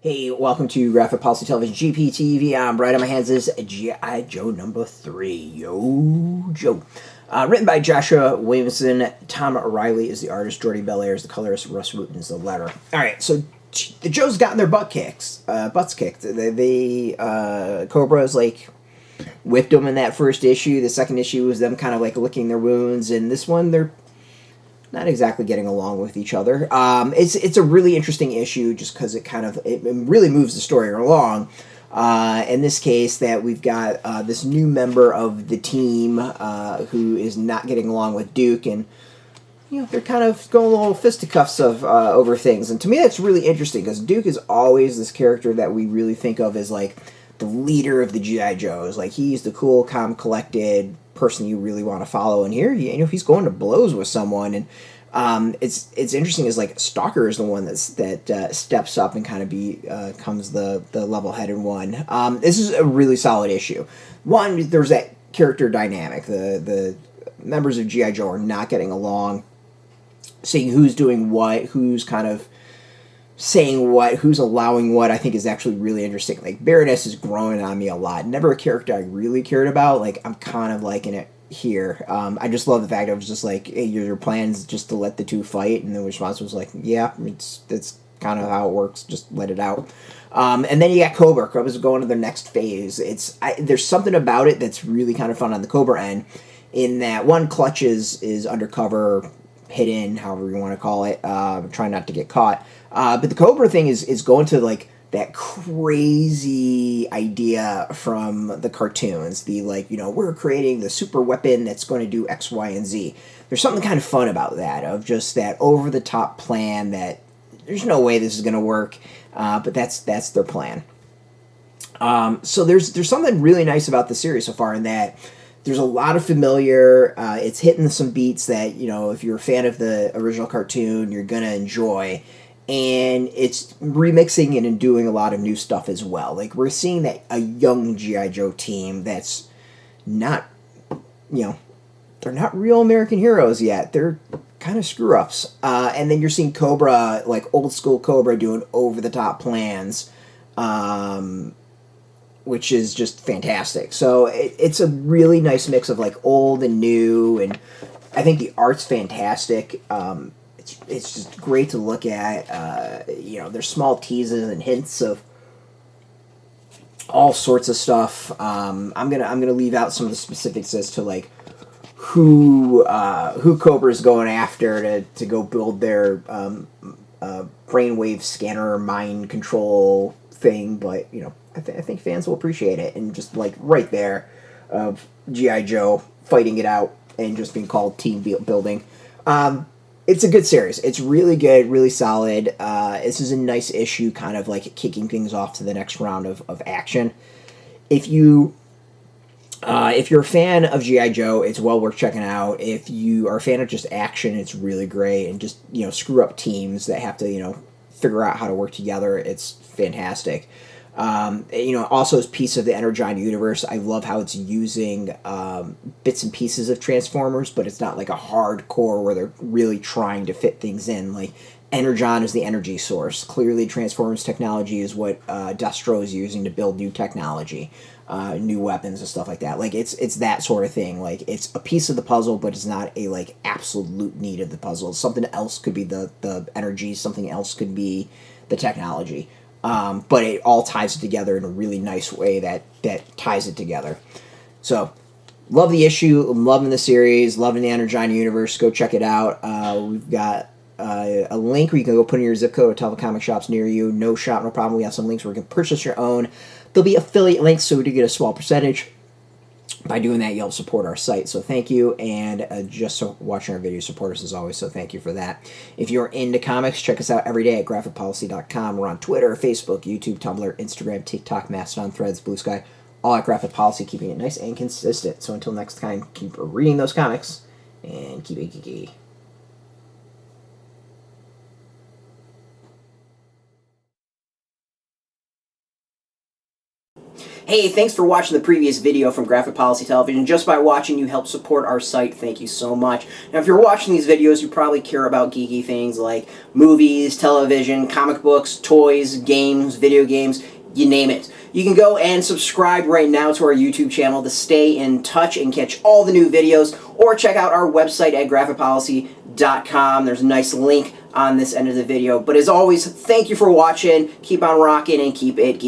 Hey, welcome to Graphic Policy Television GPTV. I'm right on my hands is G.I. Joe number 3. Yo, Joe. Written by Joshua Williamson. Tom Reilly is the artist. Jordie Bellaire is the colorist. Rus Wooton is the letterer. Alright, so the Joes gotten their butts kicked. Cobra's whipped them in that first issue. The second issue was them kind of licking their wounds. And this one, they're not exactly getting along with each other. It's a really interesting issue just because it really moves the story along. In this case, that we've got this new member of the team who is not getting along with Duke, and they're kind of going a little fisticuffs of over things. And to me, that's really interesting because Duke is always this character that we really think of as the leader of the G.I. Joes. He's the cool, calm, collected person you really want to follow. And here, he's going to blows with someone. And it's interesting is Stalker is the one that steps up and kind of becomes the level-headed one. This is a really solid issue. One, there's that character dynamic. The members of G.I. Joe are not getting along. Seeing who's doing what, who's kind of saying what, who's allowing what, I think is actually really interesting. Baroness is growing on me a lot. Never a character I really cared about. I'm kind of liking it here. I just love the fact I was just hey, your plan's just to let the two fight, and the response was yeah, it's kind of how it works. Just let it out. And then you got Cobra. Cobra's going to their next phase. There's something about it that's really kind of fun on the Cobra end, in that one, Clutch is undercover, hidden, however you want to call it, trying not to get caught. But the Cobra thing is going to that crazy idea from the cartoons. We're creating the super weapon that's going to do X, Y, and Z. There's something kind of fun about that, of just that over the top plan that there's no way this is going to work, but that's their plan. So there's something really nice about the series so far in that there's a lot of familiar. It's hitting some beats that, if you're a fan of the original cartoon, you're going to enjoy. And it's remixing it and doing a lot of new stuff as well. We're seeing that a young G.I. Joe team that's not, they're not real American heroes yet. They're kind of screw-ups. And then you're seeing Cobra, old school Cobra, doing over-the-top plans, which is just fantastic. So it's a really nice mix of old and new, and I think the art's fantastic. It's just great to look at. There's small teases and hints of all sorts of stuff. I'm gonna leave out some of the specifics as to who Cobra's going after to go build their brainwave scanner mind control thing, but I think fans will appreciate it, and just right there of G.I. Joe fighting it out and just being called team building. It's a good series. It's really good, really solid. This is a nice issue, kind of kicking things off to the next round of action. If you're a fan of G.I. Joe, it's well worth checking out. If you are a fan of just action, it's really great. And just, screw up teams that have to, figure out how to work together, it's fantastic. Also as piece of the Energon universe, I love how it's using bits and pieces of Transformers, but it's not a hardcore where they're really trying to fit things in. Energon is the energy source. Clearly, Transformers technology is what Destro is using to build new technology, new weapons and stuff like that. It's that sort of thing. It's a piece of the puzzle, but it's not a absolute need of the puzzle. Something else could be the energy. Something else could be the technology. But it all ties it together in a really nice way that ties it together. So, love the issue. I'm loving the series. Loving the Energon universe. Go check it out. We've got a link where you can go put in your zip code to tell the comic shops near you. No shop, no problem. We have some links where you can purchase your own. There'll be affiliate links, so we do get a small percentage. By doing that, you help support our site, so thank you. And just so watching our videos, support us as always, so thank you for that. If you're into comics, check us out every day at graphicpolicy.com. We're on Twitter, Facebook, YouTube, Tumblr, Instagram, TikTok, Mastodon, Threads, Blue Sky, all at Graphic Policy, keeping it nice and consistent. So until next time, keep reading those comics and keep it geeky. Hey, thanks for watching the previous video from Graphic Policy Television. Just by watching, you help support our site. Thank you so much. Now, if you're watching these videos, you probably care about geeky things like movies, television, comic books, toys, games, video games, you name it. You can go and subscribe right now to our YouTube channel to stay in touch and catch all the new videos, or check out our website at graphicpolicy.com. There's a nice link on this end of the video. But as always, thank you for watching. Keep on rocking and keep it geeky.